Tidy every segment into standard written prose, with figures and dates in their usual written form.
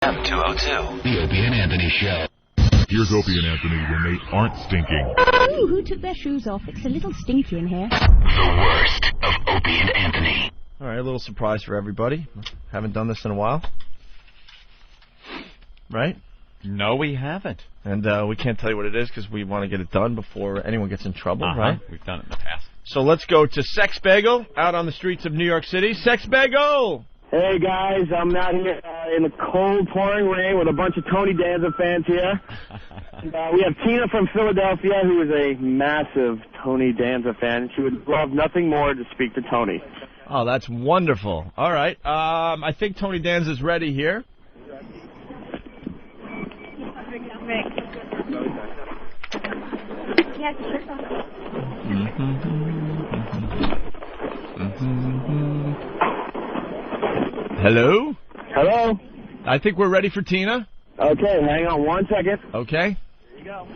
M202. The Opie and Anthony Show. Here's Opie and Anthony when they aren't stinking. Ooh, who took their shoes off? It's a little stinky in here. The worst of Opie and Anthony. All right, a little surprise for everybody. Haven't done this in a while. Right? No, we haven't. And we can't tell you what it is because we want to get it done before anyone gets in trouble, right? We've done it in the past. So let's go to Sex Bagel out on the streets of New York City. Sex Bagel! Hey guys, I'm out here in the cold, pouring rain with a bunch of Tony Danza fans here. And, we have Tina from Philadelphia, who is a massive Tony Danza fan. She would love nothing more to speak to Tony. Oh, that's wonderful. All right, I think Tony Danza's ready here. Hello? Hello? I think we're ready for Tina. Okay, hang on 1 second. Okay. Here you go.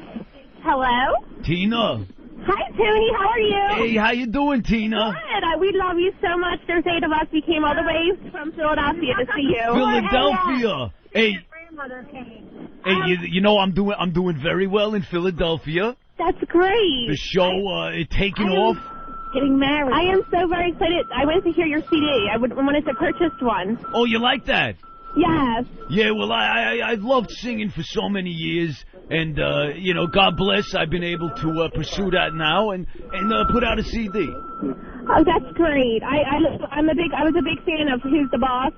Hello? Tina. Hi, Tony. How are you? Hey, how you doing, Tina? Good. We love you so much. There's 8 of us. We came all the way from Philadelphia to see you. Philadelphia. Hey, you know I'm doing very well in Philadelphia. That's great. The show taking off. Getting married. I am so very excited. I went to hear your CD. I wanted to purchase one. Oh, you like that? Yes. Yeah, well, I've loved singing for so many years, and, you know, God bless, I've been able to pursue that now and put out a CD. Oh, that's great. I was a big fan of Who's the Boss.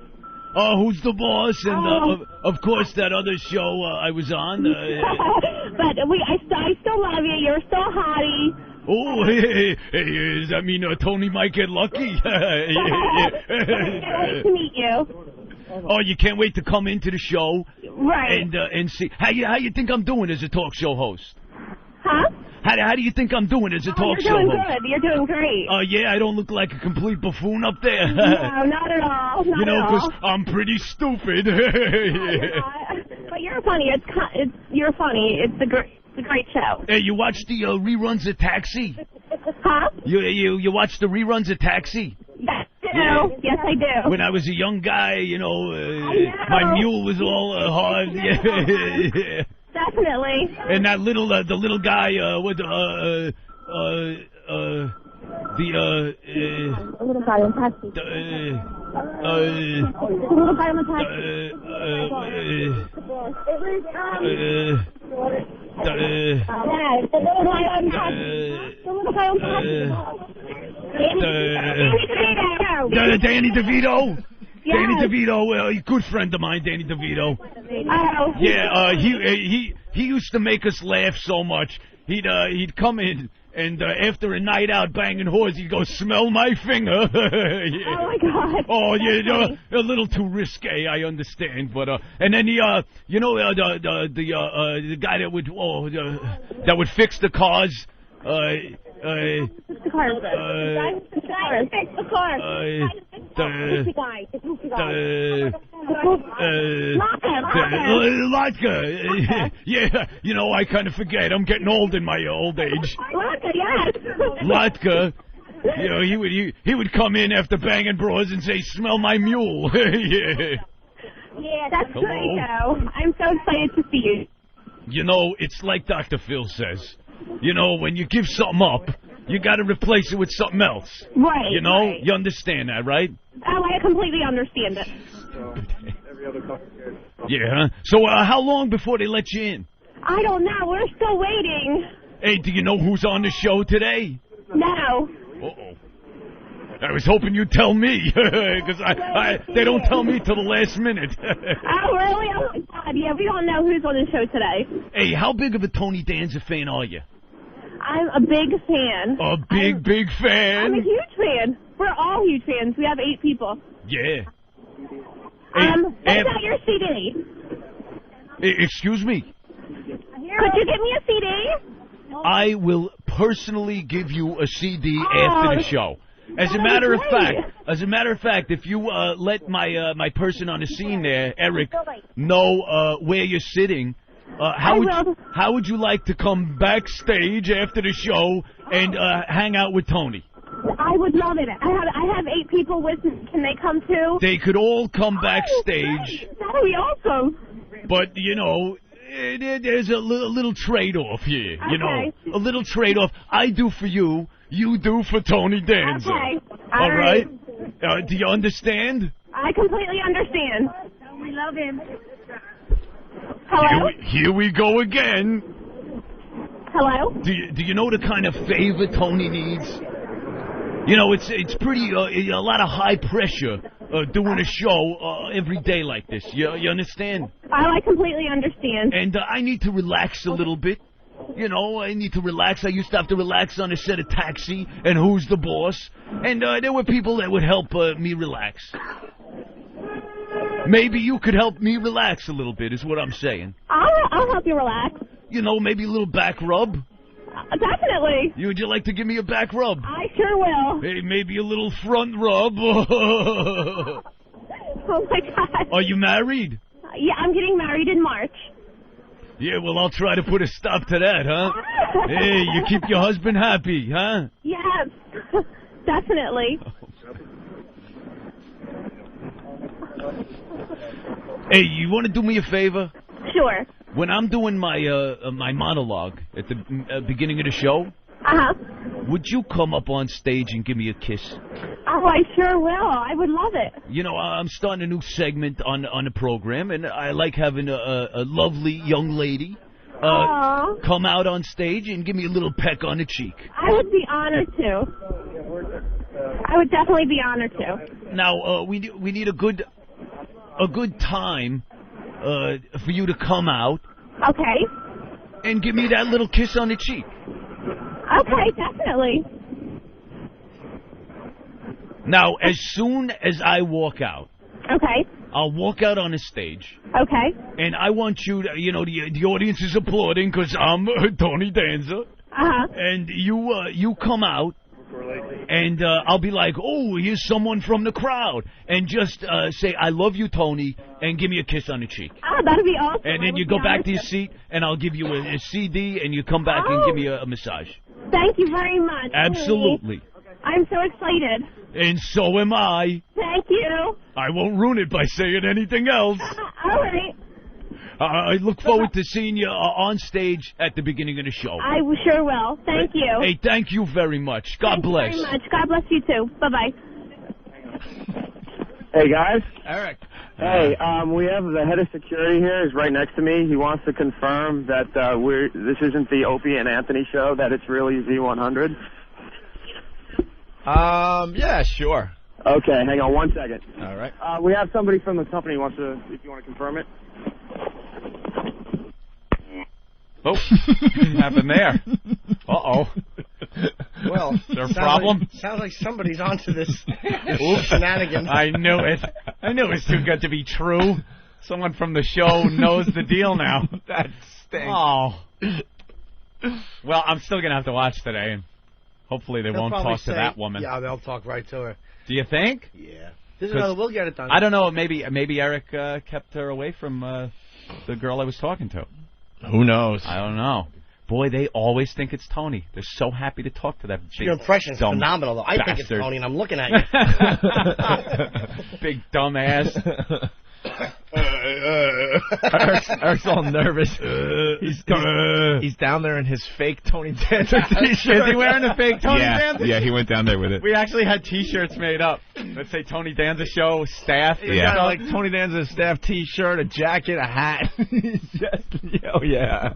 Oh, Who's the Boss? And, of course, that other show I was on. But I still love you. You're so hottie. Oh, hey, does that mean Tony might get lucky? I can't wait to meet you. Oh, you can't wait to come into the show, right? And see how you think I'm doing as a talk show host? Huh? How do you think I'm doing as a talk show host? You're doing good. You're doing great. Oh yeah, I don't look like a complete buffoon up there. No, not at all. Not you know, because I'm pretty stupid. But you're funny. You're funny. It's a great show. Hey, you watch the reruns of Taxi? Huh? You watch the reruns of Taxi? Yes, I do. Yes, I do. When I was a young guy, you know, my mule was all hard. Definitely. And that little guy with the little guy on Taxi. The little guy on the Taxi. The little guy on Taxi. Danny DeVito. Yes. Danny DeVito, a good friend of mine, Danny DeVito. Oh. Yeah, he used to make us laugh so much. He'd come in and after a night out banging whores, he'd go, "Smell my finger." Yeah. Oh my God. Oh yeah, a little too risque, I understand, but and then the guy that would fix the cars. Fix the car. Fix the car. Latka. Yeah, you know, I kind of forget. I'm getting old in my old age. Latka, yes. Latka. You know, he would come in after banging bras and say, "Smell my mule." Yeah. Yeah, that's great, though. I'm so excited to see you. You know, it's like Dr. Phil says. You know, when you give something up, you got to replace it with something else. Right. You know, right. You understand that, right? Oh, I completely understand it. Yeah. So, how long before they let you in? I don't know. We're still waiting. Hey, do you know who's on the show today? No. Uh-oh. I was hoping you'd tell me, because they don't tell me till the last minute. Oh, really? Oh, my God. Yeah, we don't know who's on the show today. Hey, how big of a Tony Danza fan are you? I'm a big fan. A big fan? I'm a huge fan. We're all huge fans. We have 8 people. Yeah. What's out your CD? Excuse me? Could you give me a CD? I will personally give you a CD after the show. As a matter of fact, if you let my person on the scene there, Erock, know where you're sitting, how would you like to come backstage after the show and hang out with Tony? I would love it. I have 8 people with me. Can they come too? They could all come backstage. That would be awesome. But, you know, there's a little trade-off here, you know. Okay. A little trade-off. I do for you, you do for Tony Danza. Okay. All right? Do you understand? I completely understand. We love him. Hello? Here we go again. Hello? Do you know the kind of favor Tony needs? You know, it's pretty, a lot of high pressure doing a show every day like this. You understand? I completely understand. And I need to relax a little bit. You know, I need to relax. I used to have to relax on a set of Taxi and Who's the Boss. And there were people that would help me relax. Maybe you could help me relax a little bit, is what I'm saying. I'll help you relax. You know, maybe a little back rub. Definitely. Would you like to give me a back rub? I sure will. Hey, maybe a little front rub. Oh, my God. Are you married? Yeah, I'm getting married in March. Yeah, well, I'll try to put a stop to that, huh? Hey, you keep your husband happy, huh? Yes, definitely. Hey, you want to do me a favor? Sure. When I'm doing my my monologue at the beginning of the show, Uh-huh. would you come up on stage and give me a kiss? Oh, I sure will. I would love it. You know, I'm starting a new segment on the program, and I like having a lovely young lady come out on stage and give me a little peck on the cheek. I would be honored to. I would definitely be honored to. Now, we need a good time for you to come out. Okay. And give me that little kiss on the cheek. Okay, definitely. Now, as soon as I walk out, Okay. I'll walk out on the stage. Okay. And I want you to, you know, the audience is applauding because I'm Tony Danza. Uh-huh. And you come out, and I'll be like, oh, here's someone from the crowd. And just say, I love you, Tony, and give me a kiss on the cheek. Oh, that'd be awesome. And then you go back to your seat, and I'll give you a CD, and you come back and give me a massage. Thank you very much. Absolutely. I'm so excited. And so am I. Thank you. I won't ruin it by saying anything else. All right. I look forward to seeing you on stage at the beginning of the show. I sure will. Thank you. Hey, thank you very much. God bless. Thank you very much. God bless you, too. Bye-bye. Hey, guys. Eric. Hey, we have the head of security here. He's right next to me. He wants to confirm that this isn't the Opie and Anthony show, that it's really Z100. Yeah, sure. Okay, hang on 1 second. All right. We have somebody from the company who wants to, if you want to confirm it. Oh, what happened there? Uh-oh. Well, is there a problem? Sounds like somebody's onto this shenanigans. I knew it. I knew it was too good to be true. Someone from the show knows the deal now. That stinks. Oh. Well, I'm still going to have to watch today, and hopefully they won't talk to that woman. Yeah, they'll talk right to her. Do you think? Yeah. We'll get it done. I don't know. Maybe Eric kept her away from the girl I was talking to. Who knows? I don't know. Boy, they always think it's Tony. They're so happy to talk to that big Your impression's dumb phenomenal, though. I think it's bastard. Tony, and I'm looking at you. Big dumbass. Eric's all nervous. He's down there in his fake Tony Danza t-shirt. Is he wearing a fake Tony Danza? Yeah, he went down there with it. We actually had T-shirts made up. Let's say Tony Danza Show staff. He got like Tony Danza's staff T-shirt, a jacket, a hat. Oh yeah.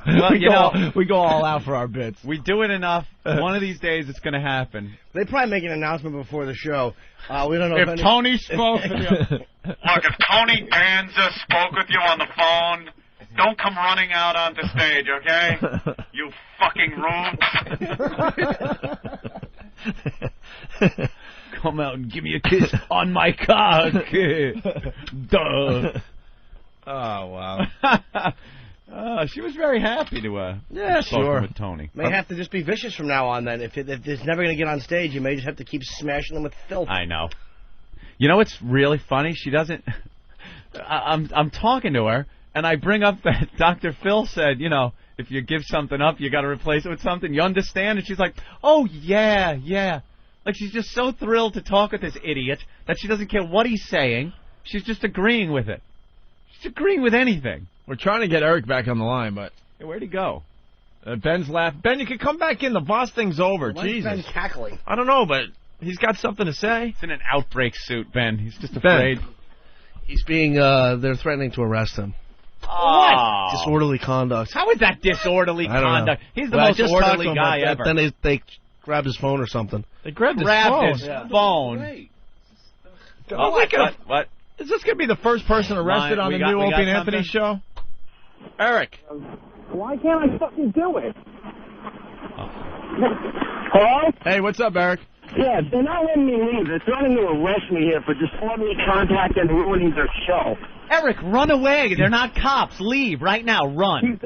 Well, we go all out for our bits. We do it enough. One of these days, it's going to happen. They probably make an announcement before the show. We don't know if Tony spoke with you. Look, if Tony Danza spoke with you on the phone, don't come running out onto stage, okay? You fucking rube. Come out and give me a kiss on my cock. Duh. Oh, wow. She was very happy to sure. with Tony. May have to just be vicious from now on, then. If it's never going to get on stage, you may just have to keep smashing them with filth. I know. You know what's really funny? She doesn't... I'm talking to her, and I bring up that Dr. Phil said, you know, if you give something up, you got to replace it with something. You understand? And she's like, oh, yeah. Like, she's just so thrilled to talk with this idiot that she doesn't care what he's saying. She's just agreeing with it. She's agreeing with anything. We're trying to get Eric back on the line, but... Hey, where'd he go? Ben's laughing. Ben, you can come back in. The boss thing's over. Why is Jesus. Ben cackling? I don't know, but he's got something to say. It's in an outbreak suit, Ben. He's just afraid. He's being, they're threatening to arrest him. Oh. Disorderly conduct. How is that disorderly I don't conduct? know. He's the Well, most orderly guy that. ever. Then they grabbed his phone or something. They grabbed his phone. What? Is this going to be the first person arrested on the new Opie and Anthony show? Eric. Why can't I fucking do it? Hello? Hey, what's up, Eric? Yeah, they're not letting me leave. They're threatening to arrest me here for disorderly conduct and ruining their show. Eric, run away. They're not cops. Leave right now. Run.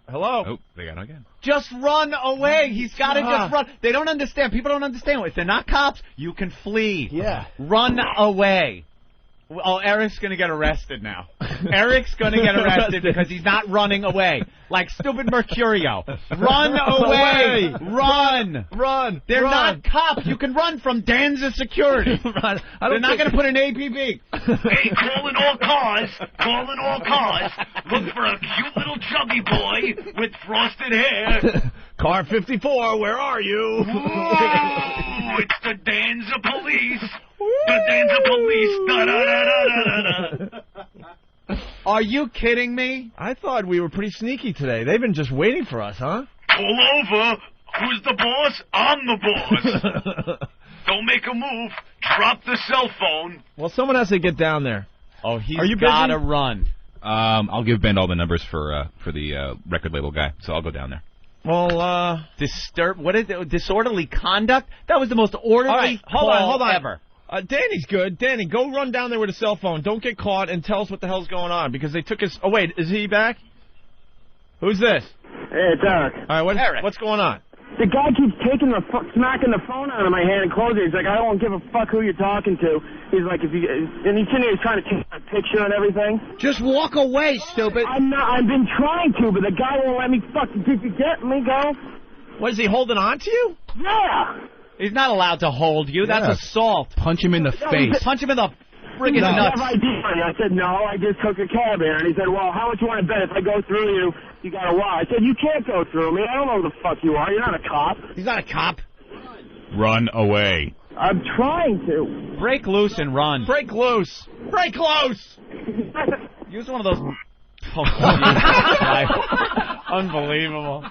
Hello? Oh, they got him again. Just run away. He's got to just run. They don't understand. People don't understand. If they're not cops, you can flee. Yeah. Run away. Oh, Eric's going to get arrested now. Eric's going to get arrested because he's not running away. Like stupid Mercurio. Run away. Run. They're not cops. You can run from Danza security. They're not going to put an APB. Hey, calling all cars. Look for a cute little chubby boy with frosted hair. Car 54, where are you? Whoa, it's the Danza police. The Danza police. Da-da-da-da-da-da. Are you kidding me? I thought we were pretty sneaky today. They've been just waiting for us, huh? Pull over. Who's the boss? I'm the boss. Don't make a move. Drop the cell phone. Well, someone has to get down there. Oh, he's Are you got to busy? run. I'll give Ben all the numbers for the record label guy, so I'll go down there. Well, what is it? Disorderly conduct? That was the most orderly all right, hold on. ever. Danny's good. Danny, go run down there with a cell phone. Don't get caught and tell us what the hell's going on because they took his... Oh, wait, is he back? Who's this? Hey, it's Eric. All right, what's going on? The guy keeps smacking the phone out of my hand and closing it. He's like, I don't give a fuck who you're talking to. He's like, and he's sitting there trying to take a picture and everything. Just walk away, stupid. I've been trying to, but the guy won't let me fucking... Did you get me, go? What, is he holding on to you? Yeah. He's not allowed to hold you. That's assault. Punch him in the face. Punch him in the friggin' nuts. I said, no, I just took a cab here. And he said, well, how much you want to bet if I go through you, you got to lie? I said, you can't go through me. I don't know who the fuck you are. You're not a cop. He's not a cop. Run away. I'm trying to. Break loose and run. Break loose. Use one of those... Unbelievable.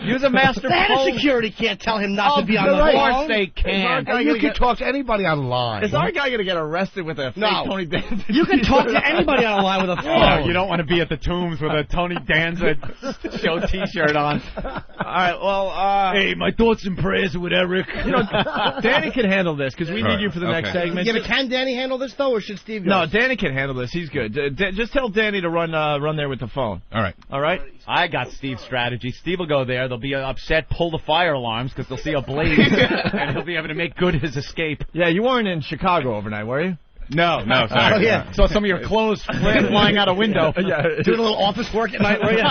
Use a master The head of phone. security can't tell him not to be on the phone. Of course they can. And you can talk to anybody online. Is our guy going to get arrested with a fake Tony Danza? You can talk to anybody online with a phone. Oh, you don't want to be at the Tombs with a Tony Danza show T-shirt on. All right, well, hey, my thoughts and prayers are with Eric. You know, Danny can handle this because we need you for the next segment. Yeah, but can Danny handle this, though, or should Steve go? No, Danny can handle this. He's good. Just tell Danny to run there with the phone. All right. All right? I got Steve's strategy. Steve will go there. They'll be upset, pull the fire alarms because they'll see a blaze, and he'll be able to make good his escape. Yeah, you weren't in Chicago overnight, were you? No, sorry. Oh, yeah. Saw some of your clothes flying out a window. Yeah. Doing a little office work at night, were you?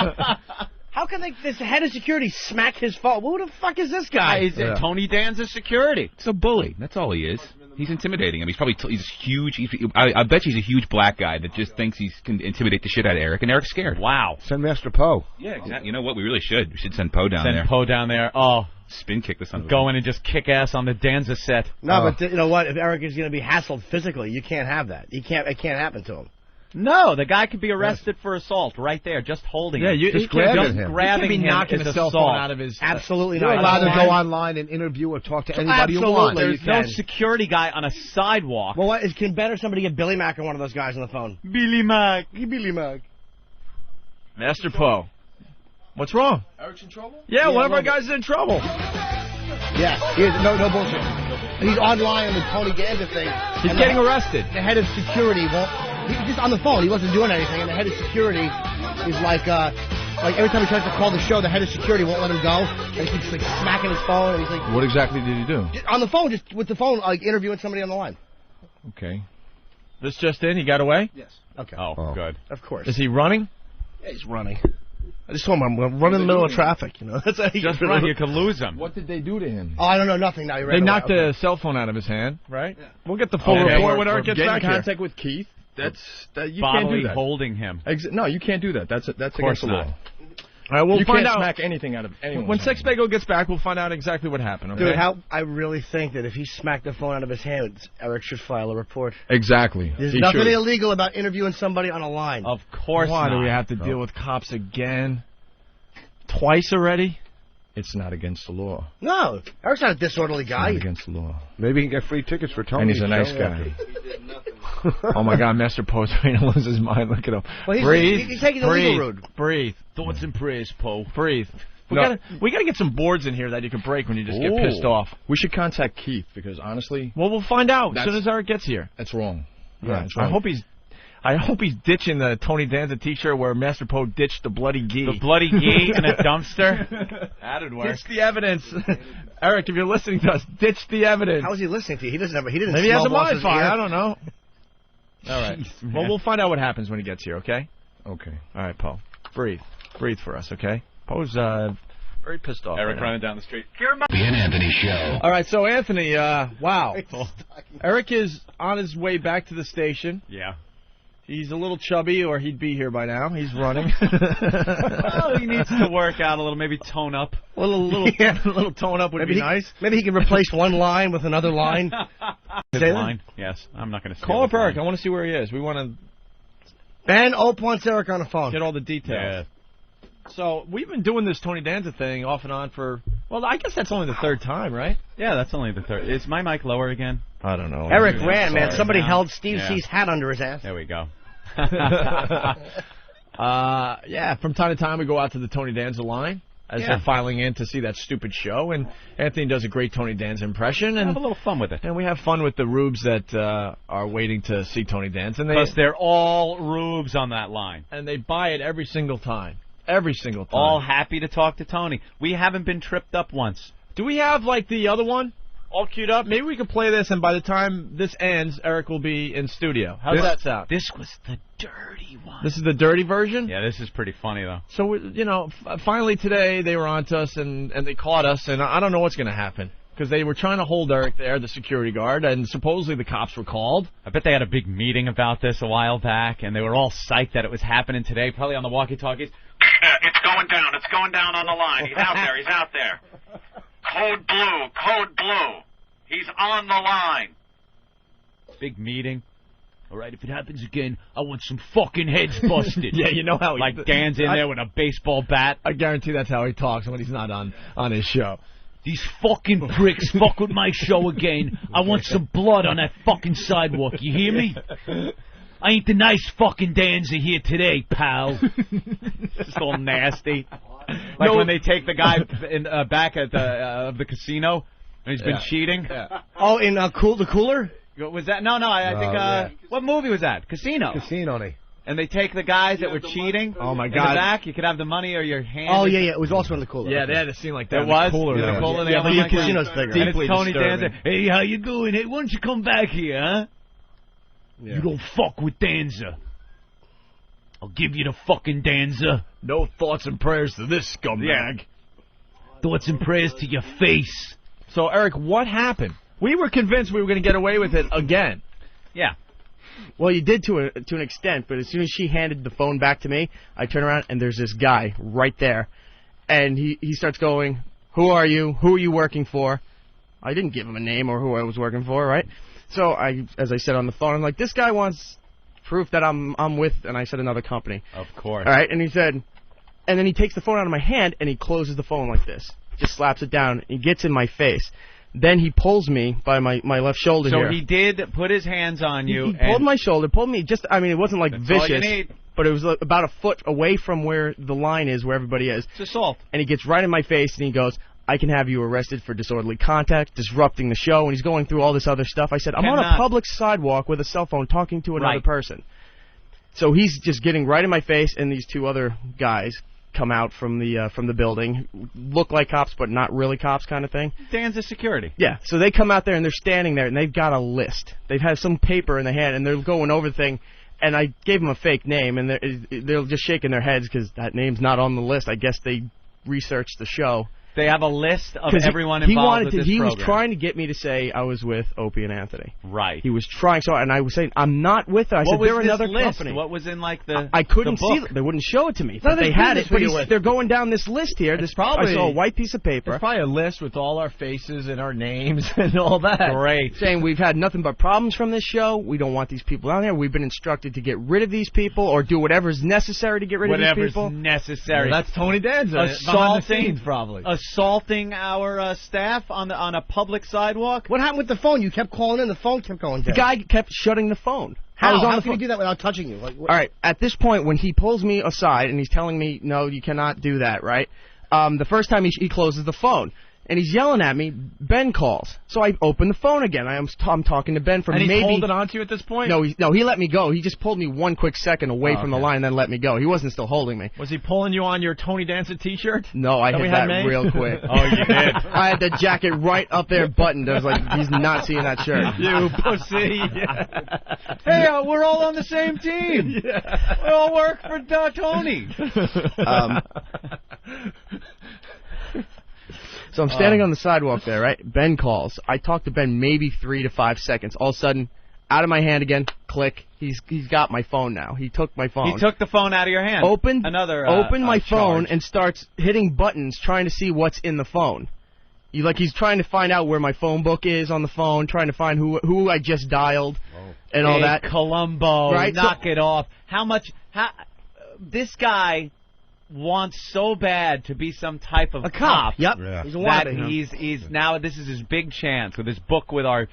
How can this head of security smack his phone? Who the fuck is this guy? He's Tony Danza security. It's a bully. That's all he is. He's intimidating him. He's huge. I bet you he's a huge black guy that just thinks he can intimidate the shit out of Eric, and Eric's scared. Wow. Send Master Poe. Yeah, exactly. You know what? We really should. We should send Poe down there. Send Poe down there. Oh. Spin kick the son of a Go in and just kick ass on the Danza set. No, but you know what? If Eric is going to be hassled physically, you can't have that. It can't happen to him. No, the guy could be arrested for assault right there, just holding him. just grabbing him. Grabbing you can't be him knocking is the cell assault. phone out of his... Absolutely You're not. allowed to go online and interview or talk to anybody you want. There's no security guy on a sidewalk. Well, can Ben or somebody get Billy Mack or one of those guys on the phone? Billy Mack. Billy Mack. Master Poe. What's wrong? Eric's in trouble? Yeah, one of our guys is in trouble. Yeah, no bullshit. He's online on the Tony Danza thing. He's getting arrested. The head of security won't... He's just on the phone. He wasn't doing anything, and the head of security is like every time he tries to call the show, the head of security won't let him go, and he keeps like smacking his phone, and he's like... What exactly did he do? On the phone, just with the phone, like interviewing somebody on the line. Okay. This just in, he got away? Yes. Okay. Oh, good. Of course. Is he running? Yeah, he's running. I just told him I'm going to run in the middle of traffic. You know, that's how Just run. You could lose him. What did they do to him? Oh, I don't know nothing now. They knocked the cell phone out of his hand, right? Yeah. We'll get the full report when Erock gets back here. Contact with Keith. That's you Bodily can't do that. holding him. No, you can't do that. That's against the law. All right, we'll you find can't out. smack anything out of anyone. When Sex Bagel gets back, we'll find out exactly what happened. Okay? Dude, I really think that if he smacked the phone out of his hand, Erock should file a report. Exactly. There's nothing illegal about interviewing somebody on a line. Of course Why not. do we have to deal with cops again? Twice already? It's not against the law. No, Eric's not a disorderly guy. It's not against the law. Maybe he can get free tickets for Tony. And he's a nice guy. Oh my God, Master Poe's going to lose his mind. Look at him. Well, Breathe. He's taking the legal route. Breathe. Thoughts and prayers, Poe. Breathe. We gotta get some boards in here that you can break when you just get pissed off. We should contact Keith because honestly, well, we'll find out as soon as Erock gets here. That's wrong. Yeah, I hope he's ditching the Tony Danza T-shirt where Master Poe ditched the bloody gee. The bloody gee in a dumpster. That'd work. Ditch the evidence, Erock. If you're listening to us, ditch the evidence. How is he listening to you? He doesn't. Maybe he has a Wi-Fi. Wi-Fi. I don't know. All right. Jeez, well, we'll find out what happens when he gets here. Okay. Okay. All right, Poe. Breathe for us. Okay. Poe's very pissed off. Erock running down the street. The Anthony Show. All right, so Anthony, wow. Erock is on his way back to the station. Yeah. He's a little chubby, or he'd be here by now. He's running. Well, he needs to work out a little, maybe tone up. A little tone up would be nice. Maybe he can replace one line with another line. Line? Yes, I'm not going to call up Erock. I want to see where he is. We want to... Ben Ope wants Erock on the phone. Get all the details. Yeah. So, we've been doing this Tony Danza thing off and on for... Well, I guess that's only the third time, right? Yeah, that's only the third. Is my mic lower again? I don't know. Erock ran, man. Somebody held Steve C's hat under his ass. There we go. Yeah, from time to time we go out to the Tony Danza line as they're filing in to see that stupid show, and Anthony does a great Tony Danza impression. And have a little fun with it. And we have fun with the rubes that are waiting to see Tony Danza. Plus, they're all rubes on that line. And they buy it every single time. Every single time. All happy to talk to Tony. We haven't been tripped up once. Do we have, like, the other one all queued up? Maybe we can play this, and by the time this ends, Erock will be in studio. How's that sound? This was the dirty one. This is the dirty version? Yeah, this is pretty funny, though. So, finally today they were on to us, and they caught us, and I don't know what's going to happen. Because they were trying to hold Erock there, the security guard, and supposedly the cops were called. I bet they had a big meeting about this a while back, and they were all psyched that it was happening today, probably on the walkie-talkies. It's going down. It's going down on the line. He's out there. He's out there. Code blue. Code blue. He's on the line. Big meeting. All right, if it happens again, I want some fucking heads busted. Yeah, you know how he... Like Dan's in there with a baseball bat. I guarantee that's how he talks when he's not on his show. These fucking pricks fuck with my show again. I want some blood on that fucking sidewalk. You hear me? I ain't the nice fucking Danza here today, pal. Just all nasty. Like when they take the guy back at the casino and he's been cheating. Yeah. Oh, in the Cooler? Was that? No, I think... What movie was that? Casino. And they take the guys that were cheating. Oh, my in God. the back. You could have the money or your hand. Oh, yeah. It was also in the Cooler. Yeah, they had a scene like that. It was? Cooler. Yeah, but your casino's bigger. And it's Tony Danza. Hey, how you doing? Hey, why don't you come back here, huh? Yeah. You don't fuck with Danza. I'll give you the fucking Danza. No thoughts and prayers to this scumbag. Yeah. Thoughts and prayers to your face. So, Erock, what happened? We were convinced we were going to get away with it again. Yeah. Well, you did to an extent, but as soon as she handed the phone back to me, I turn around and there's this guy right there. And he starts going, "Who are you? Who are you working for?" I didn't give him a name or who I was working for, right? So as I said on the phone, I'm like, this guy wants proof that I'm with, and I said another company. Of course. All right, and he said, and then he takes the phone out of my hand and he closes the phone like this, just slaps it down. He gets in my face. Then he pulls me by my left shoulder here. So he did put his hands on you. He pulled my shoulder, pulled me just, I mean, it wasn't like vicious. All you need. But it was about a foot away from where the line is, where everybody is. It's assault. And he gets right in my face and he goes, "I can have you arrested for disorderly conduct, disrupting the show." And he's going through all this other stuff. I said, I'm on a public sidewalk with a cell phone talking to another person. So he's just getting right in my face, and these two other guys come out from the building, look like cops but not really cops kind of thing. Danza security. Yeah, so they come out there and they're standing there and they've got a list. They've had some paper in their hand and they're going over the thing, and I gave them a fake name, and they're just shaking their heads because that name's not on the list. I guess they researched the show. They have a list of everyone involved with this He program. was trying to get me to say I was with Opie and Anthony. Right. He was trying so, and I was saying I'm not with her. I said they're another company. What was in like the? I couldn't the book? see. They wouldn't show it to me. No, But they had it. but But they're going down this list here. It's probably- I saw a white piece of paper. It's probably a list with all our faces and our names and all that. Great. Saying we've had nothing but problems from this show. We don't want these people down there. We've been instructed to get rid of these people or do whatever's necessary to get rid of these people. Whatever's necessary. Well, that's Tony Danza. Behind the scenes, probably. Assaulting our staff on a public sidewalk. What happened with the phone? You kept calling in. The phone kept going The dead. guy kept shutting the phone. I How? was on How the can phone. you do that without touching you? Like, All right. At this point, when he pulls me aside and he's telling me, no, you cannot do that, right? The first time he closes the phone. And he's yelling at me. Ben calls. So I open the phone again. I'm talking to Ben for And maybe... he's holding on to you at this point? No, he let me go. He just pulled me one quick second away from the line and then let me go. He wasn't still holding me. Was he pulling you on your Tony Danza T-shirt? No, I That we hit had that made? real quick. Oh, you did. I had the jacket right up there buttoned. I was like, he's not seeing that shirt. You pussy. Hey, we're all on the same team. We all work for Tony. So I'm standing on the sidewalk there, right? Ben calls. I talk to Ben maybe 3 to 5 seconds. All of a sudden, out of my hand again, click. He's got my phone now. He took my phone. He took the phone out of your hand. Open my phone charge. and starts hitting buttons trying to see what's in the phone. He's trying to find out where my phone book is on the phone, trying to find who I just dialed and all that. Columbo, right? knock it off. This guy wants so bad to be some type of a cop. Yep. Yeah. He's a that wannabe. he's now this is his big chance with his book with our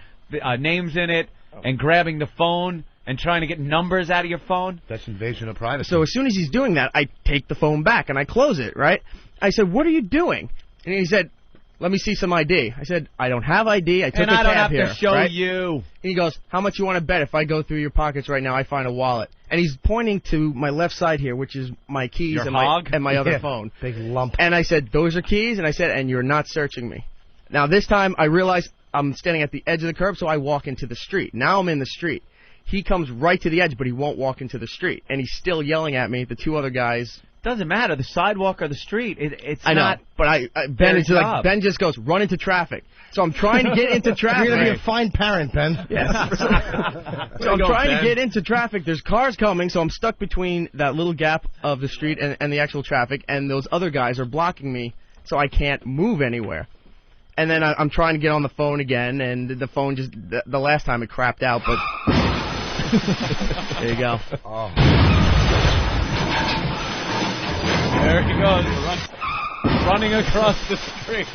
names in it and grabbing the phone and trying to get numbers out of your phone. That's invasion of privacy. So as soon as he's doing that, I take the phone back and I close it, right? I said, "What are you doing?" And he said, "Let me see some ID." I said, "I don't have ID. I took And a I don't cab have here." to show right? you. And he goes, "How much you want to bet if I go through your pockets right now, I find a wallet?" And he's pointing to my left side here, which is my keys Your and hog? my other Yeah. phone. Big lump. And I said, "Those are keys?" And I said, "And you're not searching me." Now this time I realize I'm standing at the edge of the curb, so I walk into the street. Now I'm in the street. He comes right to the edge, but he won't walk into the street. And he's still yelling at me. The two other guys... Doesn't matter, the sidewalk or the street. It's I know, not. but Ben just goes, "Run into traffic." So I'm trying to get into traffic. You're going to be a fine parent, Ben. Yes. So I'm trying to get into traffic. There's cars coming, so I'm stuck between that little gap of the street and the actual traffic, and those other guys are blocking me, so I can't move anywhere. And then I'm trying to get on the phone again, and the phone just... The last time it crapped out, but... There you go. Oh. There he goes, running across the street.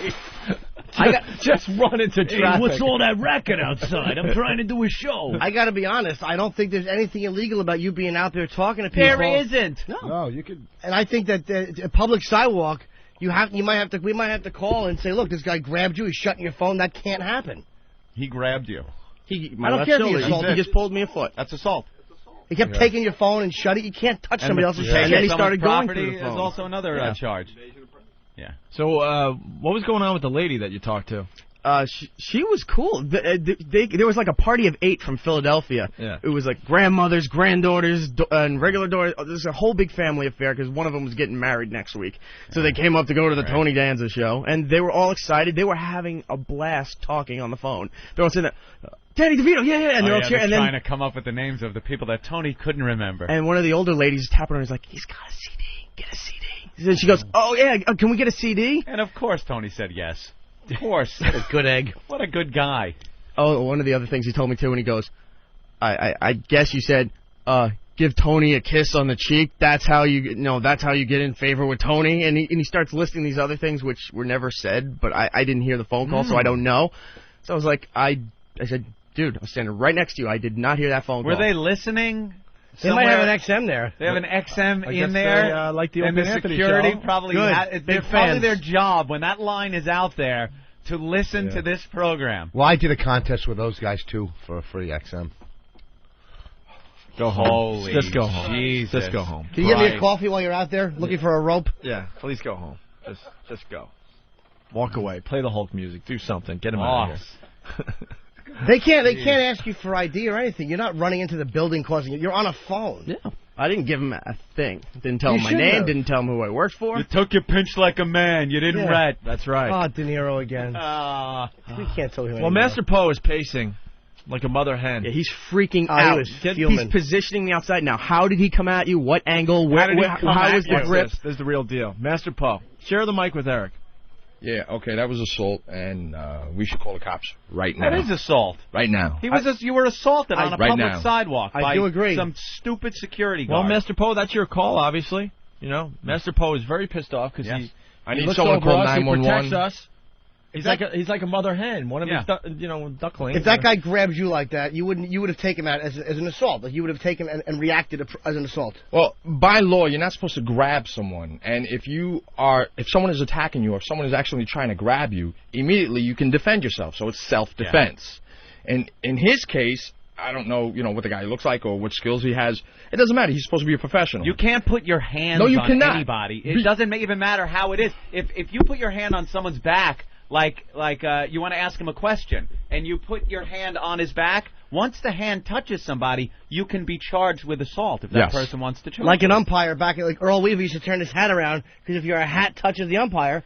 Just run into traffic. Hey, what's all that racket outside? I'm trying to do a show. I got to be honest. I don't think there's anything illegal about you being out there talking to people. There isn't. No, you could. And I think that a public sidewalk, we might have to call and say, look, this guy grabbed you. He's shutting your phone. That can't happen. He grabbed you. My I don't left care if he shoulder, assaulted. he just pulled me a foot. That's assault. He kept taking your phone and shutting. You can't touch somebody else's phone. And then he started going property through the phone. is also another charge. Yeah. So, what was going on with the lady that you talked to? She was cool. There was like a party of 8 from Philadelphia. Yeah. It was like grandmothers, granddaughters, and regular daughters. There's a whole big family affair because one of them was getting married next week. So they came up to go to the Tony Danza show, and they were all excited. They were having a blast talking on the phone. They're all saying, "Danny DeVito, yeah," and they're all cheering. And trying then, to come up with the names of the people that Tony couldn't remember. and one of the older ladies is tapping her and is like, "He's got a CD. Get a CD." And she goes, "Oh yeah, can we get a CD?" And of course Tony said yes. Of course. What a good egg. What a good guy. Oh, one of the other things he told me too, when he goes, I guess you said, give Tony a kiss on the cheek. That's how you get in favor with Tony. And he starts listing these other things which were never said, but I didn't hear the phone call, so I don't know. So I was like, I said, dude, I was standing right next to you. I did not hear that phone call. Were they listening? They might have an XM there. They have an XM I in guess there. they, like the and Opie the Anthony security show. probably Good. Big probably fans. their job when that line is out there to listen to this program. Well, I did a contest with those guys too for a free XM. Go home. Holy Just go home. Jesus. Just go home. Can you get me a coffee while you're out there looking for a rope? Yeah, please go home. Just go. Walk away. Play the Hulk music. Do something. Get him out of here. They can't ask you for ID or anything. You're not running into the building causing it. You're on a phone. Yeah. I didn't give him a thing. Didn't tell him my should name. have. Didn't tell him who I worked for. You took your pinch like a man. You didn't rat. That's right. Oh, De Niro again. We can't tell him Well, anymore. Master Poe is pacing like a mother hen. Yeah, he's freaking Oh, out. he was He's fuming. positioning me outside. Now, how did he come at you? What angle? How did he come how at was you? the grip? This is the real deal. Master Poe, share the mic with Erock. Yeah, okay, that was assault, and we should call the cops right now. That is assault. Right now. You were assaulted on a right public now. sidewalk I by do agree. some stupid security Well, guard. Master Poe, that's your call, obviously. You know, Master Poe is very pissed off because Yes. I he need looks someone to over call us, he 911. protects us. He's like a mother hen, one of his ducklings. If that guy grabs you like that, you would have taken that as an assault. Like you would have taken and reacted as an assault. Well, by law, you're not supposed to grab someone, and if someone is attacking you, or if someone is actually trying to grab you, immediately you can defend yourself. So it's self-defense. And in his case, I don't know, what the guy looks like or what skills he has. It doesn't matter. He's supposed to be a professional. You can't put your hands No, you on cannot. anybody. It doesn't even matter how it is. If you put your hand on someone's back, like you want to ask him a question, and you put your hand on his back, once the hand touches somebody, you can be charged with assault if that person wants to charge. Like an umpire back at Earl Weaver used to turn his hat around because if your hat touches the umpire,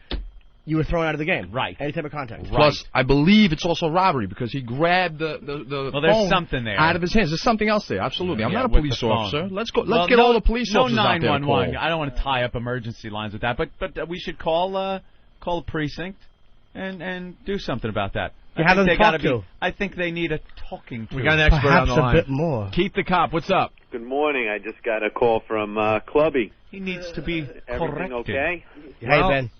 you were thrown out of the game. Right. Any type of contact. Plus, I believe it's also robbery because he grabbed the Well, there's phone something there. out of his hands. There's something else there. Absolutely. I'm not a with police the phone. officer. Let's go. Let's Well, get all the police officers no out there to 911. call. I don't want to tie up emergency lines with that, but we should call a precinct and do something about that. You have them talk to. I think they need a talking to. We got an expert Perhaps on the line. a bit more. Keith the cop, what's up? Good morning. I just got a call from Clubby. He needs to be Everything corrected. okay? Well, Ben.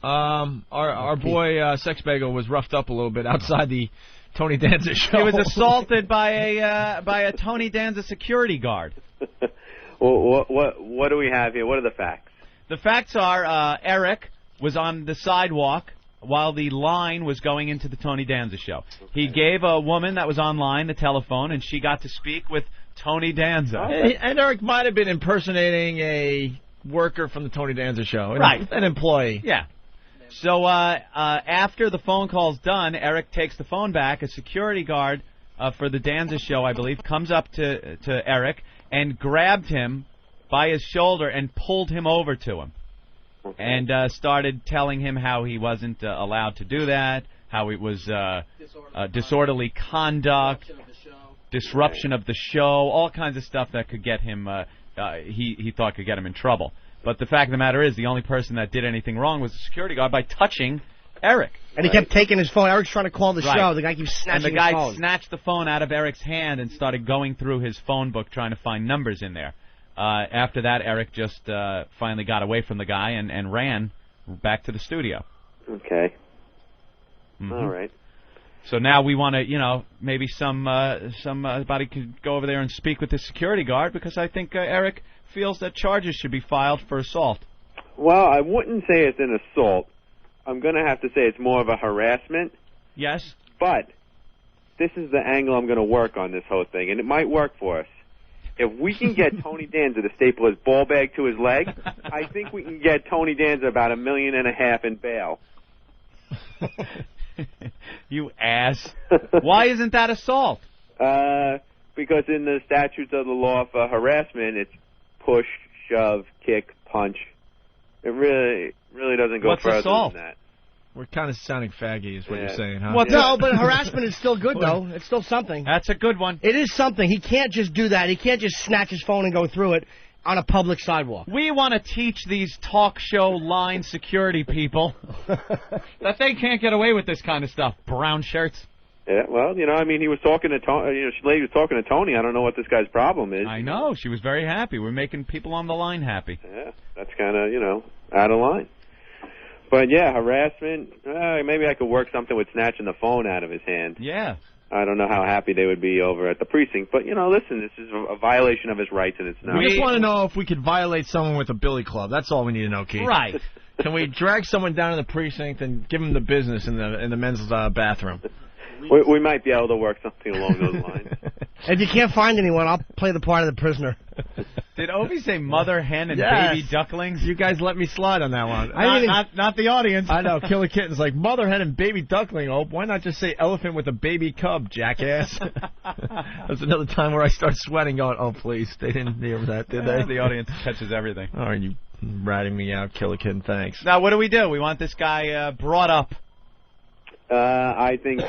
Our boy Sex Bagel was roughed up a little bit outside the Tony Danza show. He was assaulted by a Tony Danza security guard. Well, what do we have here? What are the facts? The facts are Erock was on the sidewalk while the line was going into the Tony Danza show. He gave a woman that was online the telephone, and she got to speak with Tony Danza. And Erock might have been impersonating a worker from the Tony Danza show. Right. An employee. Yeah. So after the phone call's done, Erock takes the phone back. A security guard for the Danza show, I believe, comes up to Erock and grabbed him by his shoulder and pulled him over to him. And started telling him how he wasn't allowed to do that, how it was disorderly conduct, disruption of the show, all kinds of stuff that could get him, he thought could get him in trouble. But the fact of the matter is, the only person that did anything wrong was the security guard by touching Erock. And he kept taking his phone. Erock's trying to call the Right. show. The guy keeps snatching And the guy his phone. snatched the phone out of Erock's hand and started going through his phone book trying to find numbers in there. After that, Erock just finally got away from the guy and ran back to the studio. Okay. Mm-hmm. All right. So now we want to, maybe somebody could go over there and speak with the security guard because I think Erock feels that charges should be filed for assault. Well, I wouldn't say it's an assault. I'm going to have to say it's more of a harassment. Yes. But this is the angle I'm going to work on this whole thing, and it might work for us. If we can get Tony Danza to staple his ball bag to his leg, I think we can get Tony Danza about $1.5 million in bail. You ass. Why isn't that assault? Because in the statutes of the law for harassment, it's push, shove, kick, punch. It really doesn't go What's further assault? than that. We're kind of sounding faggy is what you're saying, huh? No, but harassment is still good, though. It's still something. That's a good one. It is something. He can't just do that. He can't just snatch his phone and go through it on a public sidewalk. We want to teach these talk show line security people that they can't get away with this kind of stuff. Brown shirts. Yeah, well, he was talking to Tony. She lady was talking to Tony. I don't know what this guy's problem is. I know. She was very happy. We're making people on the line happy. Yeah, that's kind of, out of line. But, yeah, harassment, maybe I could work something with snatching the phone out of his hand. Yeah. I don't know how happy they would be over at the precinct. But, listen, this is a violation of his rights, and it's not. We just want to know if we could violate someone with a billy club. That's all we need to know, Keith. Right. Can we drag someone down to the precinct and give them the business in the men's bathroom? We might be able to work something along those lines. If you can't find anyone, I'll play the part of the prisoner. Did Opie say mother hen and Yes. baby ducklings? You guys let me slide on that one. Not the audience. I know. Killer Kitten's like, mother hen and baby duckling, Ope. Why not just say elephant with a baby cub, jackass? That's another time where I start sweating going, oh, please. They didn't hear that, did they? The audience catches everything. All right, you ratting me out, Killer Kitten. Thanks. Now, what do? We want this guy brought up. I think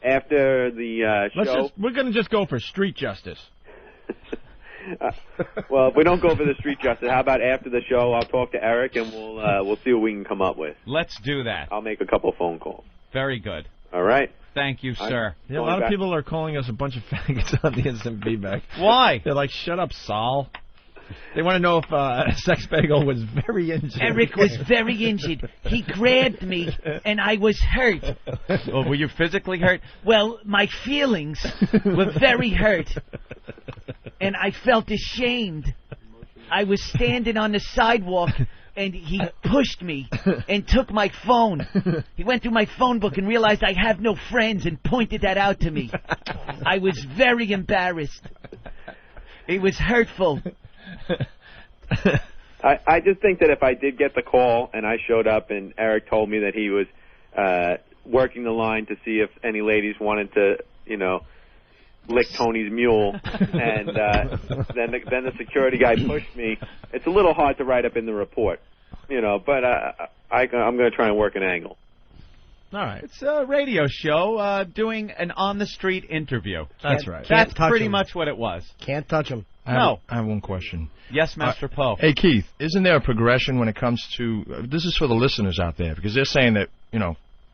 after the show... We're going to just go for street justice. Well, if we don't go for the street justice, how about after the show? I'll talk to Eric and we'll see what we can come up with. Let's do that. I'll make a couple phone calls. Very good. All right. Thank you, sir. Yeah, a lot of people are calling us a bunch of faggots on the instant feedback. Why? They're like, shut up, Saul. They want to know if Sex Bagel was very injured. Eric was very injured. He grabbed me, and I was hurt. Oh, were you physically hurt? Well, my feelings were very hurt, and I felt ashamed. I was standing on the sidewalk, and he pushed me and took my phone. He went through my phone book and realized I have no friends and pointed that out to me. I was very embarrassed. It was hurtful. I just think that if I did get the call and I showed up and Eric told me that he was working the line to see if any ladies wanted to, lick Tony's mule, and then the security guy pushed me, it's a little hard to write up in the report, but I'm going to try and work an angle. All right. It's a radio show doing an on-the-street interview. That's right. That's pretty much what it was. Can't touch him. I have one question. Yes, Master Poe. Hey, Keith, isn't there a progression when it comes to... this is for the listeners out there, because they're saying that,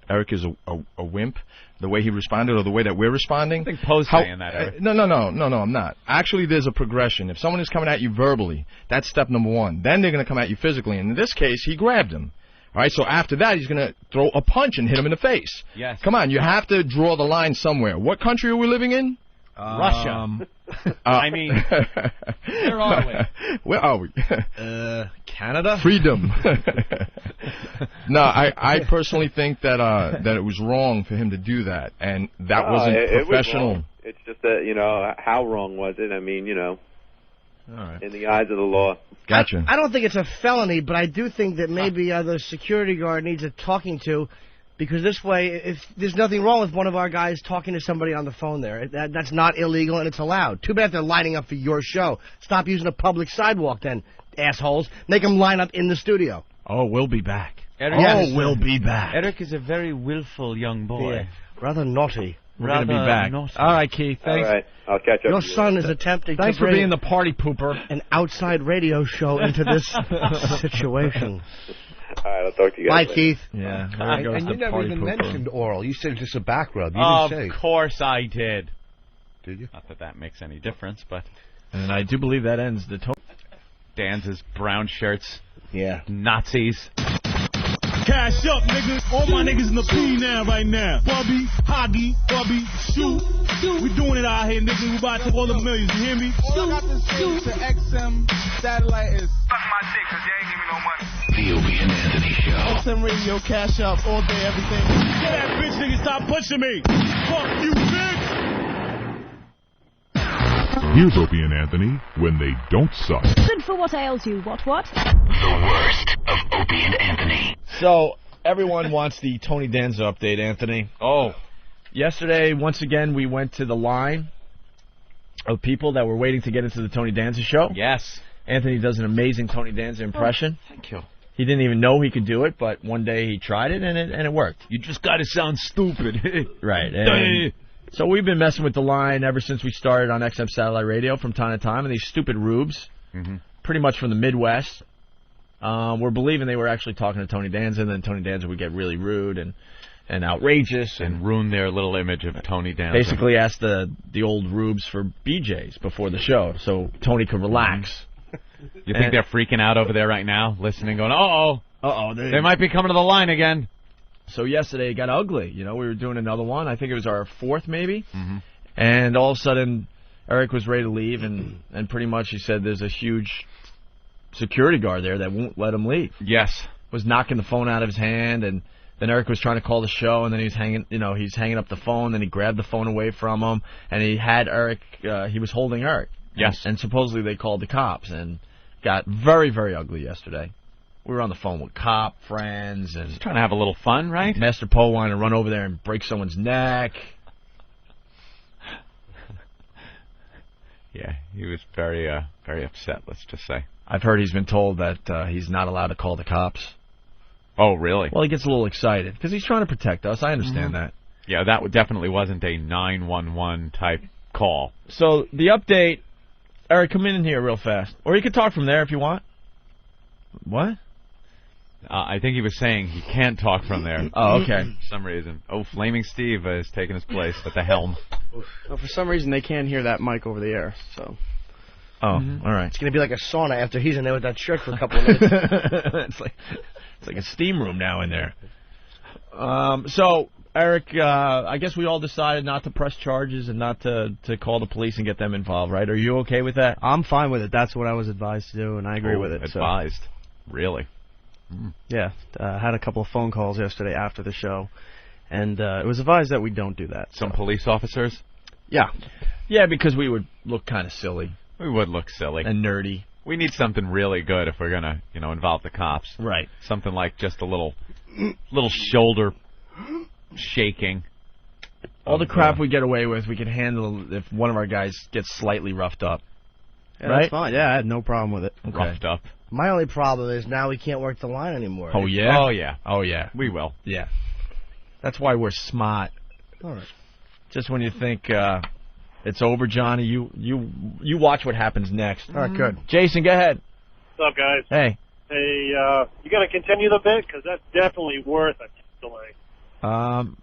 Eric is a wimp, the way he responded or the way that we're responding. I think Poe's saying that, Eric. No, I'm not. Actually, there's a progression. If someone is coming at you verbally, that's step number one. Then they're going to come at you physically. And in this case, he grabbed him. All right, so after that, he's going to throw a punch and hit him in the face. Yes. Come on, you have to draw the line somewhere. What country are we living in? Russia. I mean, where are we? Where are we? Canada? Freedom. No, I personally think that it was wrong for him to do that, and that wasn't professional. It was wrong. It's just that, how wrong was it? I mean, All right. in the eyes of the law. Gotcha. I don't think it's a felony, but I do think that maybe the security guard needs a talking to, because this way, if there's nothing wrong with one of our guys talking to somebody on the phone there. That's not illegal, and it's allowed. Too bad they're lining up for your show. Stop using a public sidewalk then, assholes. Make them line up in the studio. Oh, we'll be back. We'll be back. Eric is a very willful young boy. Yeah, rather naughty. We're going to be back. Naughty. All right, Keith. Thanks. All right, I'll catch up Your with you. son is attempting Thanks to for bring being the party pooper. an outside radio show into this situation. All right, I'll talk to you guys Bye, later. Keith. Yeah. And you never even mentioned oral. You said just a back rub. You Of didn't say. course I did. Did you? Not that makes any difference, but... And I do believe that ends the... Danza's brown shirts. Yeah. Nazis. Cash up, niggas. All my niggas in the P now, right now. Bubby, Hoggy, Bubby, shoot. We doing it out here, niggas. We about to take all the millions, you hear me? All I got to say to XM satellite is... Suck my dick, cause they ain't give me no money. The Opie and Anthony Show. XM radio, cash up, all day, everything. Get that bitch, nigga, stop pushing me. Fuck you, bitch. Here's Opie and Anthony when they don't suck. Good for what ails you, what? The worst of Opie and Anthony. So, everyone wants the Tony Danza update, Anthony. Oh. Yesterday, once again, we went to the line of people that were waiting to get into the Tony Danza show. Yes. Anthony does an amazing Tony Danza impression. Oh, thank you. He didn't even know he could do it, but one day he tried it, and it worked. You just gotta sound stupid. Right. And so we've been messing with the line ever since we started on XM Satellite Radio from time to time, and these stupid rubes, pretty much from the Midwest, were believing they were actually talking to Tony Danza, and then Tony Danza would get really rude and outrageous and ruin their little image of Tony Danza. Basically asked the old rubes for BJs before the show so Tony could relax. You think they're freaking out over there right now, listening, going, uh-oh, they might be coming to the line again. So yesterday it got ugly. We were doing another one. I think it was our fourth, maybe. And all of a sudden, Eric was ready to leave, and pretty much he said there's a huge security guard there that won't let him leave. Yes. Was knocking the phone out of his hand and Then Erock was trying to call the show, and then he's hanging up the phone. Then he grabbed the phone away from him, and he had Erock. He was holding Erock. Yes. And supposedly they called the cops, and got very, very ugly yesterday. We were on the phone with cop friends and just trying to have a little fun, right? Master Poe wanted to run over there and break someone's neck. Yeah, he was very, very upset. Let's just say. I've heard he's been told that he's not allowed to call the cops. Oh, really? Well, he gets a little excited because he's trying to protect us. I understand that. Yeah, that definitely wasn't a 911 type call. So the update, Erock, come in here real fast, or you can talk from there if you want. What? I think he was saying he can't talk from there. Oh, okay. For some reason. Oh, Flaming Steve is taking his place at the helm. Well, for some reason, they can't hear that mic over the air, so... Oh, all right. It's going to be like a sauna after he's in there with that shirt for a couple of minutes. It's like a steam room now in there. So, Erock, I guess we all decided not to press charges and not to call the police and get them involved, right? Are you okay with that? I'm fine with it. That's what I was advised to do, and I agree with it. Advised? So. Really? Yeah. Had a couple of phone calls yesterday after the show, and it was advised that we don't do that. Some police officers? Yeah. Yeah, because we would look kind of silly. We would look silly. And nerdy. We need something really good if we're going to, involve the cops. Right. Something like just a little shoulder shaking. All the crap we get away with, we can handle if one of our guys gets slightly roughed up. Yeah, right? That's fine. Yeah, I had no problem with it. Okay. Roughed up. My only problem is now we can't work the line anymore. Oh, yeah? Oh, yeah. Oh, yeah. We will. Yeah. That's why we're smart. All right. Just when you think it's over, Johnny, you watch what happens next. All right, good. Jason, go ahead. What's up, guys? Hey. Hey, you going to continue the bit? Because that's definitely worth a delay.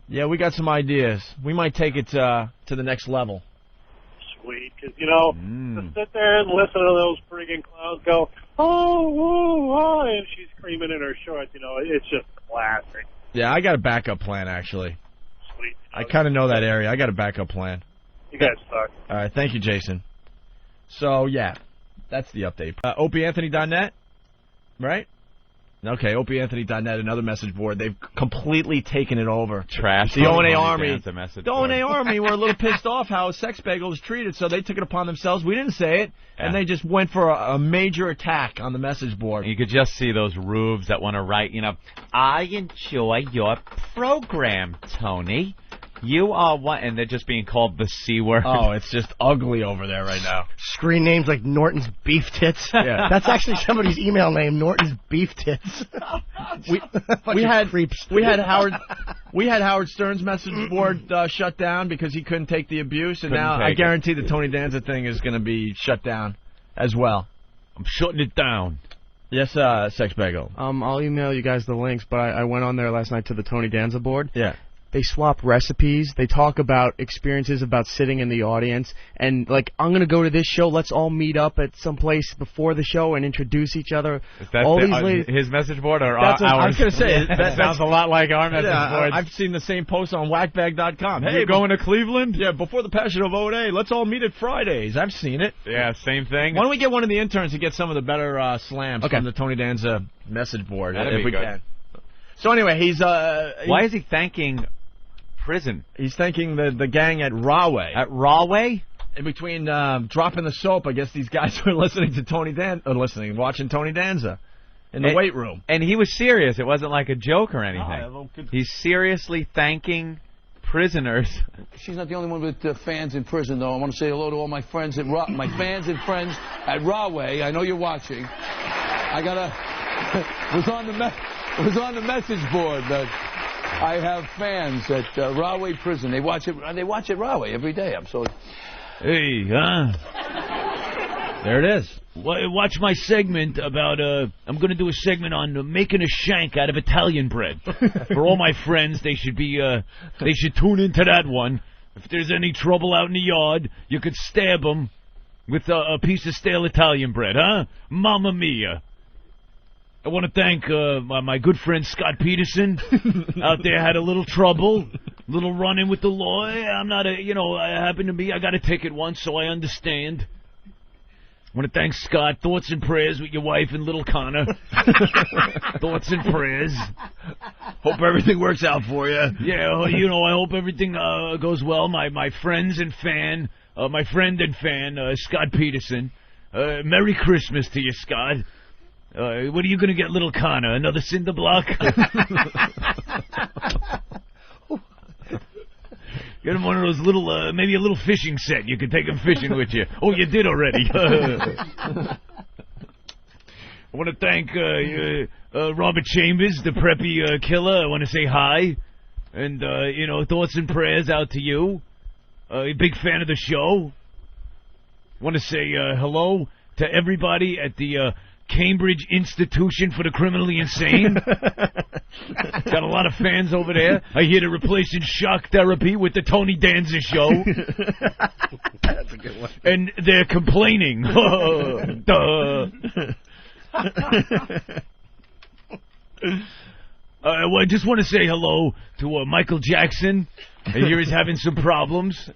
Yeah, we got some ideas. We might take it to the next level. Sweet. Because, to sit there and listen to those friggin' clowns go, oh, and she's screaming in her shorts, it's just classic. Yeah, I got a backup plan, actually. Sweet. I kind of know that area. I got a backup plan. You guys suck. All right, thank you, Jason. So, yeah, that's the update. OpieAnthony.net, right? Okay, OpieAnthony.net, another message board. They've completely taken it over. Trash. The O&A Army. The O&A Army were a little pissed off how Sex Bagel was treated, so they took it upon themselves. We didn't say it, and they just went for a major attack on the message board. You could just see those rubes that want to write, I enjoy your program, Tony. You are one, and they're just being called the C word. Oh, it's just ugly over there right now. Screen names like Norton's Beef Tits. Yeah. That's actually somebody's email name, Norton's Beef Tits. we had Howard Stern's message board shut down because he couldn't take the abuse, and now I guarantee the Tony Danza thing is going to be shut down as well. I'm shutting it down. Yes, Sex Bagel. I'll email you guys the links, but I went on there last night to the Tony Danza board. Yeah. They swap recipes. They talk about experiences about sitting in the audience. And, I'm going to go to this show. Let's all meet up at some place before the show and introduce each other. Is that all these ladies, his message board or ours? I was going to say, that sounds a lot like our message board. I've seen the same post on whackbag.com. Hey, you going to Cleveland? Yeah, before the Passion of O&A, let's all meet at Fridays. I've seen it. Yeah, same thing. Why don't we get one of the interns to get some of the better slams from the Tony Danza message board, if we can. So anyway, he's... Why is he thanking... prison? He's thanking the gang at Rahway. At Rahway? In between dropping the soap, I guess these guys were listening to watching Tony Danza in the weight room. And he was serious. It wasn't like a joke or anything. He's seriously thanking prisoners. She's not the only one with fans in prison, though. I want to say hello to all my friends at my fans and friends at Rahway. I know you're watching. I was on the message board that. I have fans at Rahway Prison. They watch at Rahway every day. I'm so... Hey, there it is. Watch my segment about, I'm going to do a segment on making a shank out of Italian bread. For all my friends, they should tune into that one. If there's any trouble out in the yard, you could stab them with a piece of stale Italian bread, huh? Mamma mia. I want to thank my good friend Scott Peterson out there. Had a little trouble, little run-in with the law. I'm not I happen to be. I got a ticket once, so I understand. Want to thank Scott. Thoughts and prayers with your wife and little Connor. Thoughts and prayers. Hope everything works out for you. Yeah, I hope everything goes well. My friends and fan, my friend and fan, Scott Peterson. Merry Christmas to you, Scott. What are you going to get little Connor? Another cinder block? Get him one of those little, maybe a little fishing set. You can take him fishing with you. Oh, you did already. I want to thank Robert Chambers, the preppy killer. I want to say hi. And, thoughts and prayers out to you. A big fan of the show. I want to say hello to everybody at the Cambridge Institution for the Criminally Insane. Got a lot of fans over there. I hear they're replacing shock therapy with the Tony Danza Show. That's a good one. And they're complaining. Duh. I just want to say hello to Michael Jackson. I hear he's having some problems.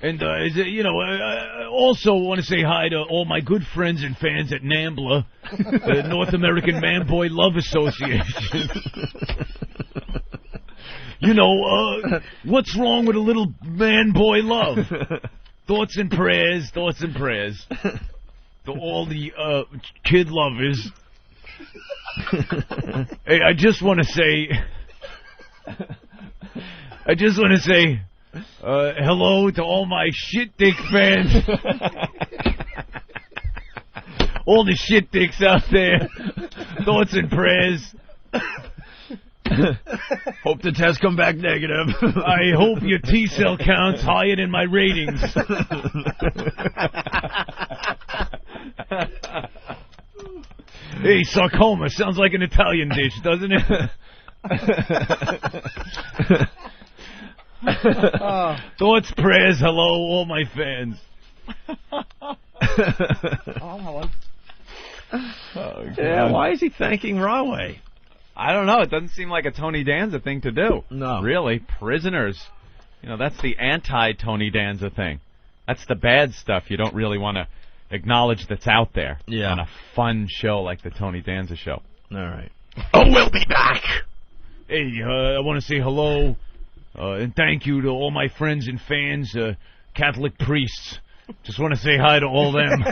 And, also want to say hi to all my good friends and fans at NAMBLA, the North American Man-Boy Love Association. What's wrong with a little man-boy love? Thoughts and prayers. To all the kid lovers. Hey, I just want to say hello to all my shit dick fans. All the shit dicks out there. Thoughts and prayers. Hope the tests come back negative. I hope your T-cell count's higher than my ratings. Hey, sarcoma sounds like an Italian dish, doesn't it? Thoughts, prayers, hello, all my fans. Yeah, why is he thanking Rahway? I don't know. It doesn't seem like a Tony Danza thing to do. No. Really. Prisoners. That's the anti-Tony Danza thing. That's the bad stuff you don't really want to acknowledge that's out there on a fun show like the Tony Danza Show. All right. Oh, we'll be back. Hey, I want to say hello and thank you to all my friends and fans, Catholic priests. Just want to say hi to all them.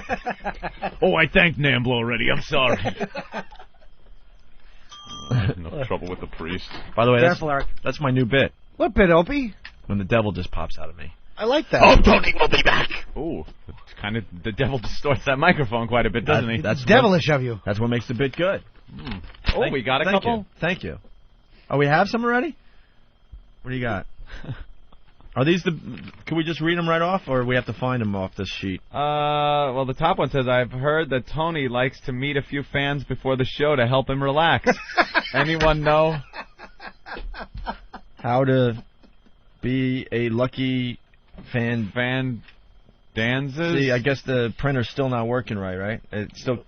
Oh, I thanked NAMBLA already. I'm sorry. No trouble with the priest. By the way, Careful, Erock. that's my new bit. What bit, Opie? When the devil just pops out of me. I like that. Oh, Tony will be back. Ooh, it's kind of the devil distorts that microphone quite a bit, doesn't he? That's devilish of you. That's what makes the bit good. Oh, we got a couple? Thank you. Oh, we have some already? What do you got? Are these can we just read them right off, or we have to find them off this sheet? Well, the top one says, I've heard that Tony likes to meet a few fans before the show to help him relax. Anyone know? How to be a lucky fan Danzas? See, I guess the printer's still not working right? It's still...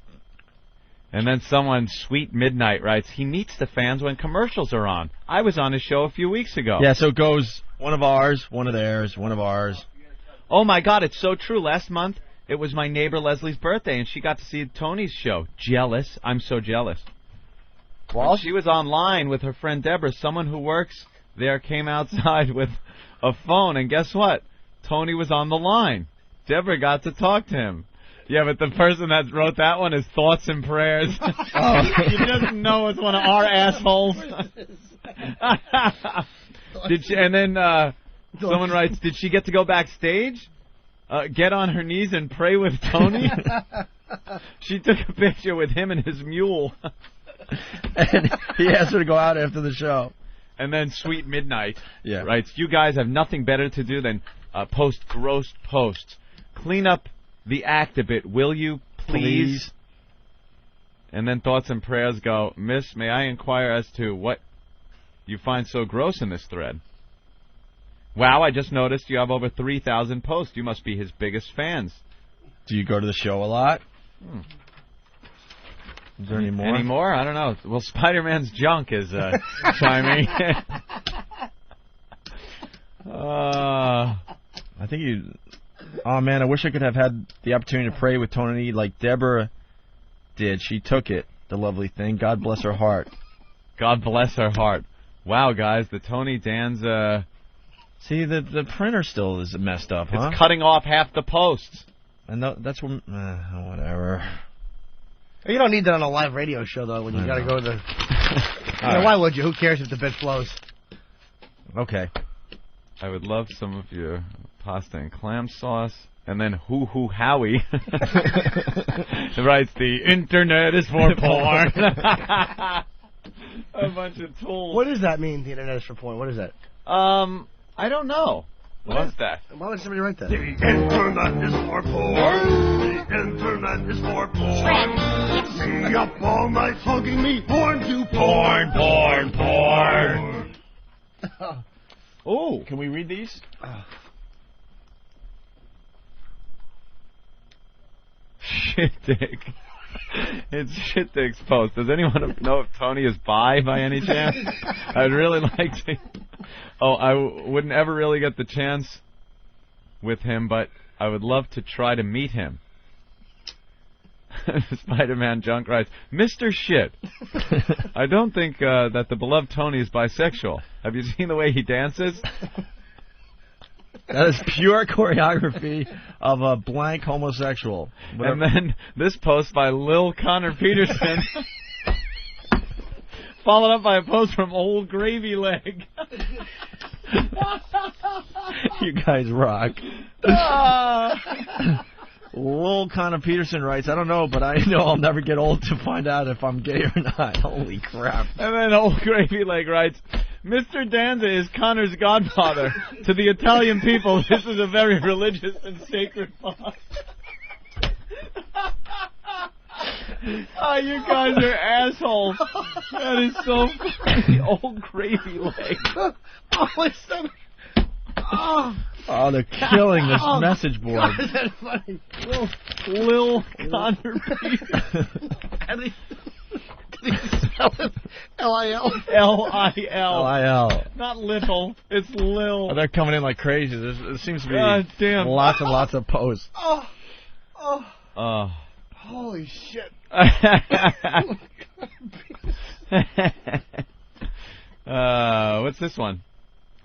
And then someone, Sweet Midnight, writes, he meets the fans when commercials are on. I was on his show a few weeks ago. Yeah, so it goes one of ours, one of theirs, one of ours. Oh, my God, it's so true. Last month, it was my neighbor Leslie's birthday, and she got to see Tony's show. Jealous. I'm so jealous. While she was online with her friend Deborah, someone who works there came outside with a phone, and guess what? Tony was on the line. Deborah got to talk to him. Yeah, but the person that wrote that one is Thoughts and Prayers. He doesn't know it's one of our assholes. And then someone writes, did she get to go backstage? Get on her knees and pray with Tony? She took a picture with him and his mule. And he asked her to go out after the show. And then Sweet Midnight writes, you guys have nothing better to do than post gross posts. Clean up the act a bit, will you, please? And then Thoughts and Prayers go, Miss, may I inquire as to what you find so gross in this thread? Wow, I just noticed you have over 3,000 posts. You must be his biggest fans. Do you go to the show a lot? Is there any more? Any more? I don't know. Well, Spider-Man's junk is chiming. I think Oh, man, I wish I could have had the opportunity to pray with Tony like Deborah did. She took it, the lovely thing. God bless her heart. God bless her heart. Wow, guys, the Tony Danza... See, the printer still is messed up, huh? It's cutting off half the posts. And that's what... whatever. You don't need that on a live radio show, though, when you got to go to the... Why would you? Who cares if the bit flows? Okay. I would love some of your pasta and clam sauce. And then hoo-hoo Howie writes, the internet is for porn. A bunch of tools. What does that mean, the internet is for porn? What is that? I don't know. What is that? Why would somebody write that? The internet is for porn. The internet is for porn. Stay up all night hugging me. Porn to porn, porn, porn. Oh, can we read these? Shit Dick. It's Shit Dick's post. Does anyone know if Tony is bi by any chance? I'd really like to. Oh, I wouldn't ever really get the chance with him, but I would love to try to meet him. Spider-Man Junk writes, Mr. Shit, I don't think that the beloved Tony is bisexual. Have you seen the way he dances? That is pure choreography of a blank homosexual. And then this post by Lil Connor Peterson, followed up by a post from Old Gravy Leg. You guys rock. Lil Connor Peterson writes, I don't know, but I know I'll never get old to find out if I'm gay or not. Holy crap. And then Old Gravy Leg writes, Mr. Danza is Connor's godfather. To the Italian people, this is a very religious and sacred bond. Oh, you guys are assholes. That is so funny. Old Gravy Leg. Oh, they're killing this message board. God, is that funny? Lil Connor Peterson. Can you spell it? L-I-L? L-I-L. L-I-L. Not little. It's Lil. Oh, they're coming in like crazy. There seems to be lots and lots of posts. Holy shit. What's this one?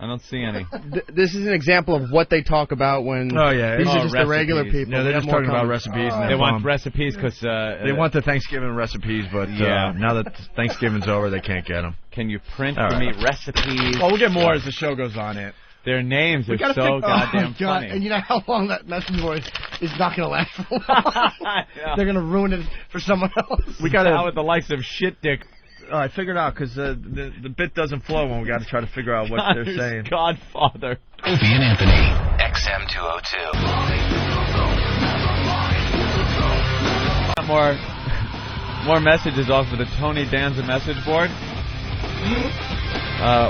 I don't see any. This is an example of what they talk about when... Oh, yeah. These are just the recipes. regular people. No, they're just talking about recipes. And they want recipes because... they want the Thanksgiving recipes, but now that Thanksgiving's over, they can't get them. Can you print for me recipes? Well, we'll get more as the show goes on. Their names are so goddamn funny. And you know how long that message board is not going to last for long. They're going to ruin it for someone else. We got out with the likes of Shit Dick. I figured out because the bit doesn't flow when we got to try to figure out what they're saying. Godfather. Opie and Anthony, XM202. More messages off of the Tony Danza message board.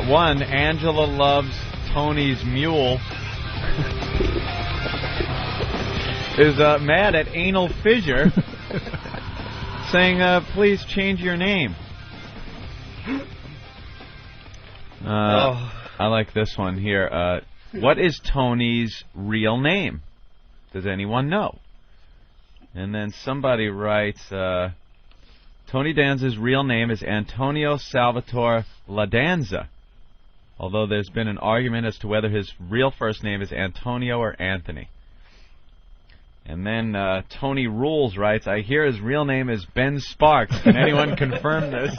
One, Angela loves Tony's mule. Is mad at Anal Fissure, saying, please change your name. I like this one here. What is Tony's real name? Does anyone know? And then somebody writes, Tony Danza's real name is Antonio Salvatore La Danza, although there's been an argument as to whether his real first name is Antonio or Anthony. And then Tony Rules writes, I hear his real name is Ben Sparks. Can anyone confirm this?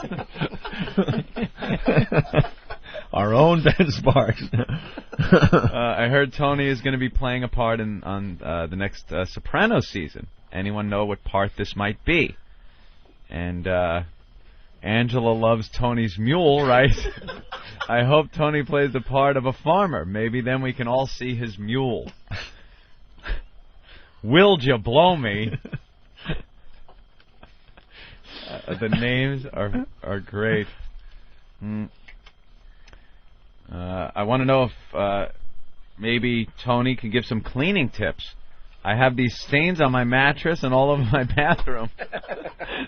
Our own Ben Sparks. I heard Tony is going to be playing a part on the next Sopranos season. Anyone know what part this might be? And Angela loves Tony's mule, right? I hope Tony plays the part of a farmer. Maybe then we can all see his mule. Will'd you blow me? The names are great. I want to know if maybe Tony can give some cleaning tips. I have these stains on my mattress and all over my bathroom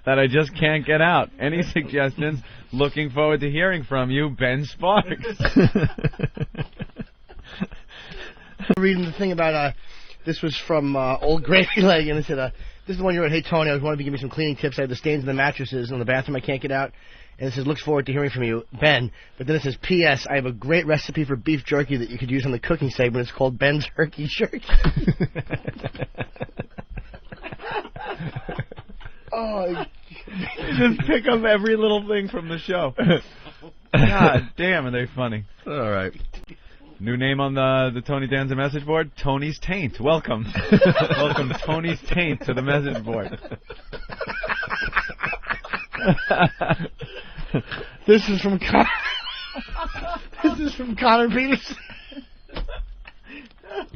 that I just can't get out. Any suggestions? Looking forward to hearing from you, Ben Sparks. Reading the thing about This was from Old Gravy Leg, and it said, this is the one you wrote, "Hey, Tony, I was wondering if you could give me some cleaning tips. I have the stains in the mattresses in the bathroom I can't get out." And it says, "Looks forward to hearing from you, Ben." But then it says, "P.S. I have a great recipe for beef jerky that you could use on the cooking segment. It's called Ben's Herky Jerky." Oh, just pick up every little thing from the show. God damn, are they funny. All right. New name on the Tony Danza message board, Tony's Taint. Welcome. Welcome, Tony's Taint, to the message board. This is from Connor Peterson.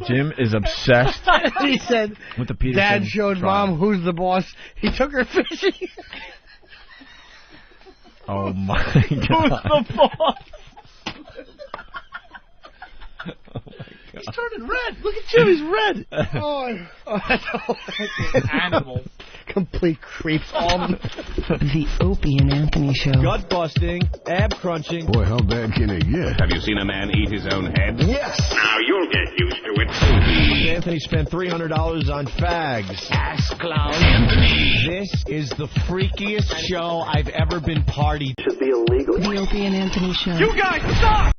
Jim is obsessed. He said, with the Peterson Dad showed trial. Mom who's the boss. He took her fishing. Oh my God. Who's the boss? He's turning red. Look at Jim. He's red. Animals. Complete creeps. The Opie and Anthony Show. Gut busting, ab crunching. Boy, how bad can it get? Have you seen a man eat his own head? Yes. Now you'll get used to it. Anthony spent $300 on fags. Ass clown. This is the freakiest show I've ever been partied. Should be illegal. The Opie and Anthony Show. You guys suck!